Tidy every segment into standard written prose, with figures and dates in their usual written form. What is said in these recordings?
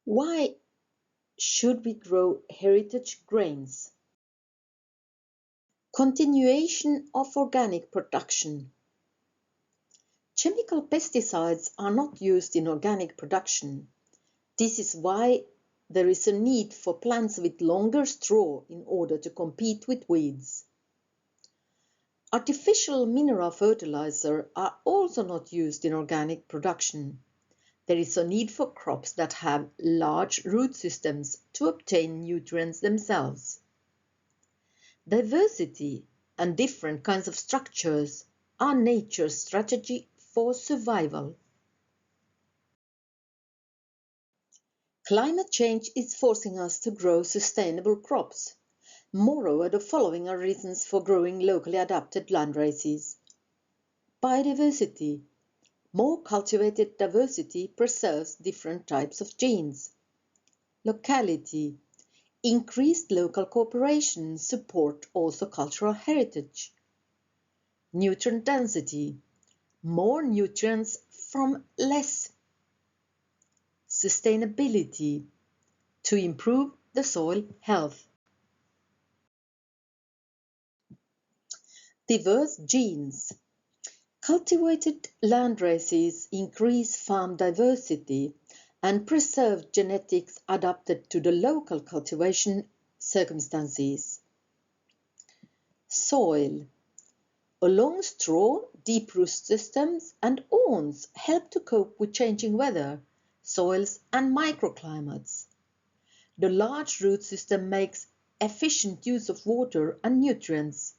Why should we grow heritage grains? Continuation of organic production. Chemical pesticides are not used in organic production. This is why there is a need for plants with longer straw in order to compete with weeds. Artificial mineral fertilizer are also not used in organic production. There is a need for crops that have large root systems to obtain nutrients themselves. Diversity and different kinds of structures are nature's strategy for survival. Climate change is forcing us to grow sustainable crops. Moreover, the following are reasons for growing locally adapted landraces. Biodiversity. More cultivated diversity preserves different types of genes. Locality. Increased local cooperation support also cultural heritage. Nutrient density. More nutrients from less. Sustainability. To improve the soil health. Diverse genes. Cultivated landraces increase farm diversity and preserve genetics adapted to the local cultivation circumstances. Soil. Along straw, deep root systems and awns help to cope with changing weather, soils and microclimates. The large root system makes efficient use of water and nutrients.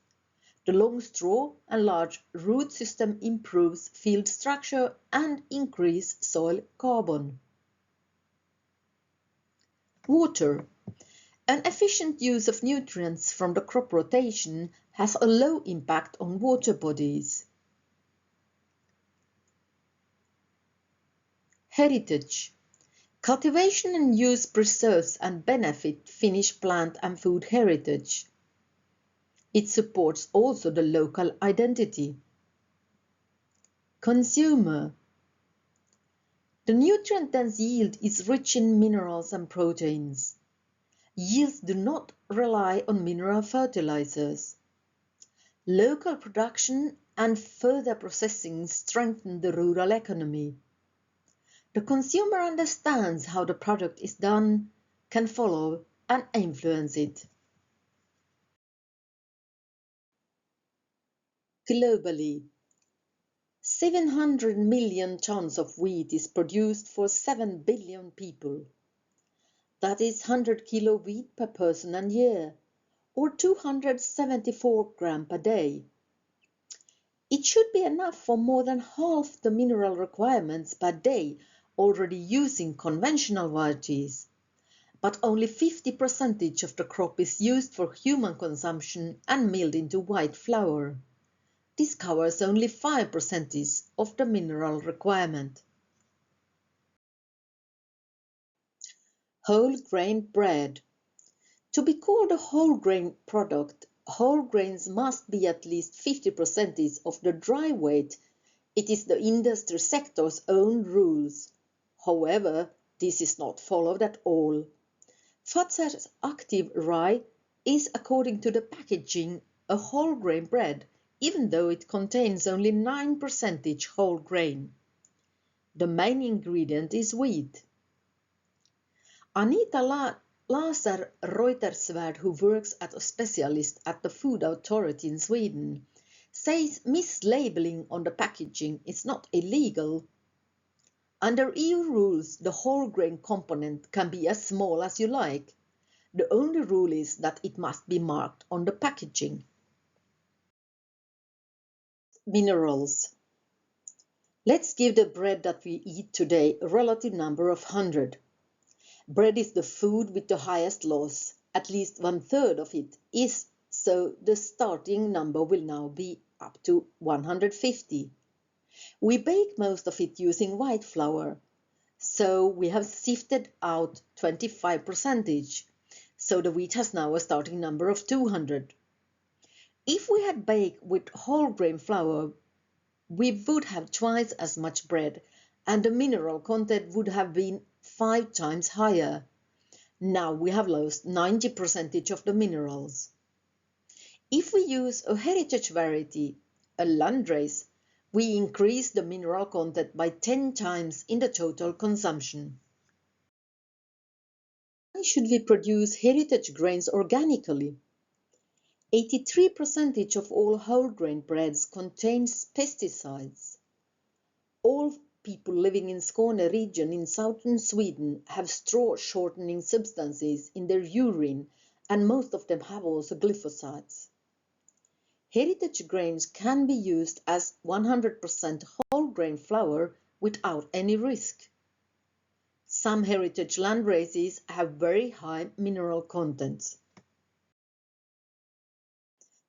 The long straw and large root system improves field structure and increase soil carbon. Water. An efficient use of nutrients from the crop rotation has a low impact on water bodies. Heritage. Cultivation and use preserves and benefit Finnish plant and food heritage. It supports also the local identity. Consumer. The nutrient-dense yield is rich in minerals and proteins. Yields do not rely on mineral fertilizers. Local production and further processing strengthen the rural economy. The consumer understands how the product is done, can follow and influence it. Globally, 700 million tons of wheat is produced for 7 billion people. That is 100 kilo wheat per person and year, or 274 grams per day. It should be enough for more than half the mineral requirements per day already using conventional varieties. But only 50% of the crop is used for human consumption and milled into white flour. This covers only 5% of the mineral requirement. Whole grain bread. To be called a whole grain product, whole grains must be at least 50% of the dry weight. It is the industry sector's own rules. However, this is not followed at all. Fazer Active Rye is, according to the packaging, a whole grain bread, even though it contains only 9% whole grain. The main ingredient is wheat. Anita Laser Reuterswärd, who works as a specialist at the Food Authority in Sweden, says mislabeling on the packaging is not illegal. Under EU rules, the whole grain component can be as small as you like. The only rule is that it must be marked on the packaging. Minerals. Let's give the bread that we eat today a relative number of 100. Bread is the food with the highest loss. At least 1/3 of it is, so the starting number will now be up to 150. We bake most of it using white flour, so we have sifted out 25%, so the wheat has now a starting number of 200. If we had baked with whole grain flour, we would have twice as much bread, and the mineral content would have been 5 times higher. Now we have lost 90% of the minerals. If we use a heritage variety, a landrace, we increase the mineral content by 10 times in the total consumption. Why should we produce heritage grains organically? 83% of all whole grain breads contains pesticides. All people living in Skåne region in southern Sweden have straw shortening substances in their urine, and most of them have also glyphosates. Heritage grains can be used as 100% whole grain flour without any risk. Some heritage landraces have very high mineral contents.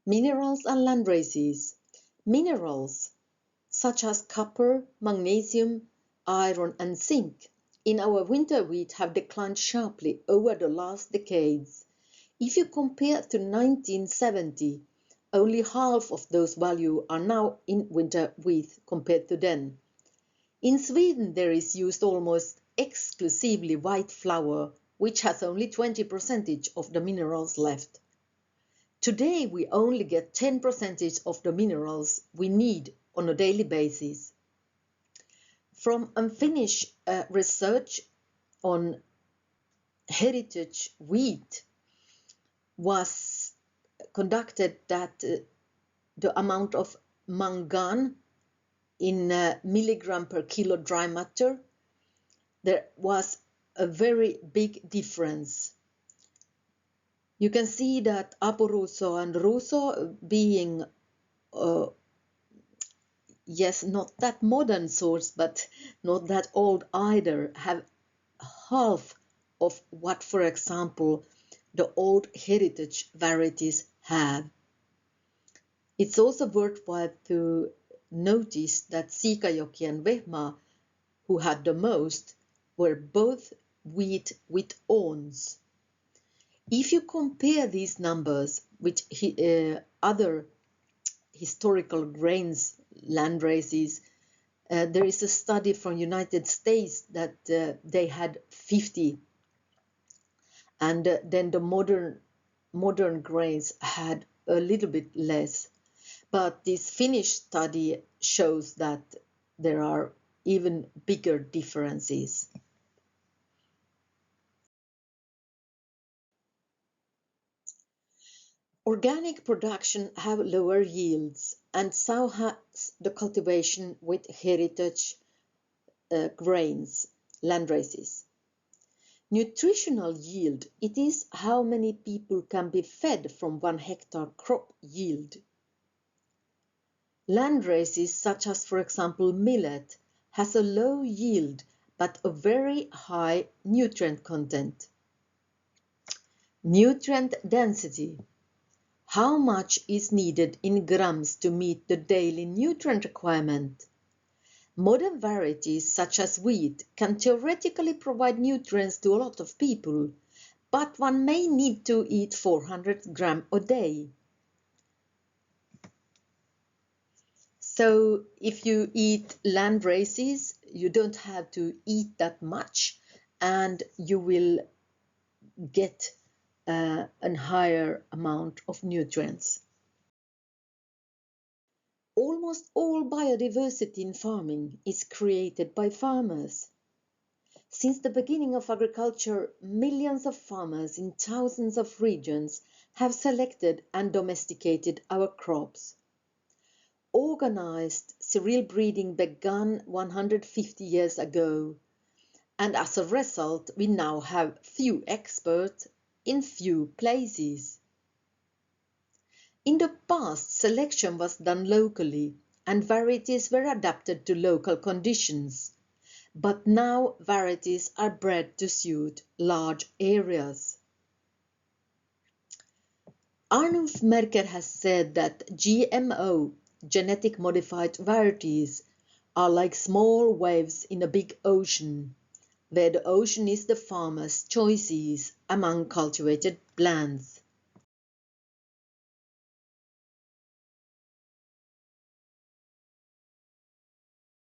Minerals and landraces. Minerals such as copper, magnesium, iron and zinc in our winter wheat have declined sharply over the last decades. If you compare to 1970, only half of those values are now in winter wheat compared to then. In Sweden, there is used almost exclusively white flour, which has only 20% of the minerals left. Today, we only get 10% of the minerals we need on a daily basis. From unfinished research on heritage wheat was conducted that the amount of mangan in milligram per kilo dry matter, there was a very big difference. You can see that Aporuso and Ruso being yes, not that modern source, but not that old either, have half of what, for example, the old heritage varieties have. It's also worthwhile to notice that Sikajoki and Vehma, who had the most, were both wheat with awns. If you compare these numbers with other historical grains landraces, there is a study from United States that they had 50, and then the modern grains had a little bit less. But this Finnish study shows that there are even bigger differences. Organic production have lower yields, and so has the cultivation with heritage grains, landraces. Nutritional yield, it is how many people can be fed from 1 hectare crop yield. Landraces such as, for example, millet, has a low yield but a very high nutrient content. Nutrient density. How much is needed in grams to meet the daily nutrient requirement? Modern varieties such as wheat can theoretically provide nutrients to a lot of people, but one may need to eat 400 grams a day. So if you eat landraces, you don't have to eat that much, and you will get a higher amount of nutrients. Almost all biodiversity in farming is created by farmers. Since the beginning of agriculture, millions of farmers in thousands of regions have selected and domesticated our crops. Organized cereal breeding began 150 years ago, and as a result, we now have few experts in few places. In the past, selection was done locally, and varieties were adapted to local conditions. But now varieties are bred to suit large areas. Arnulf Merker has said that GMO, genetic modified varieties, are like small waves in a big ocean, where the ocean is the farmer's choices among cultivated plants.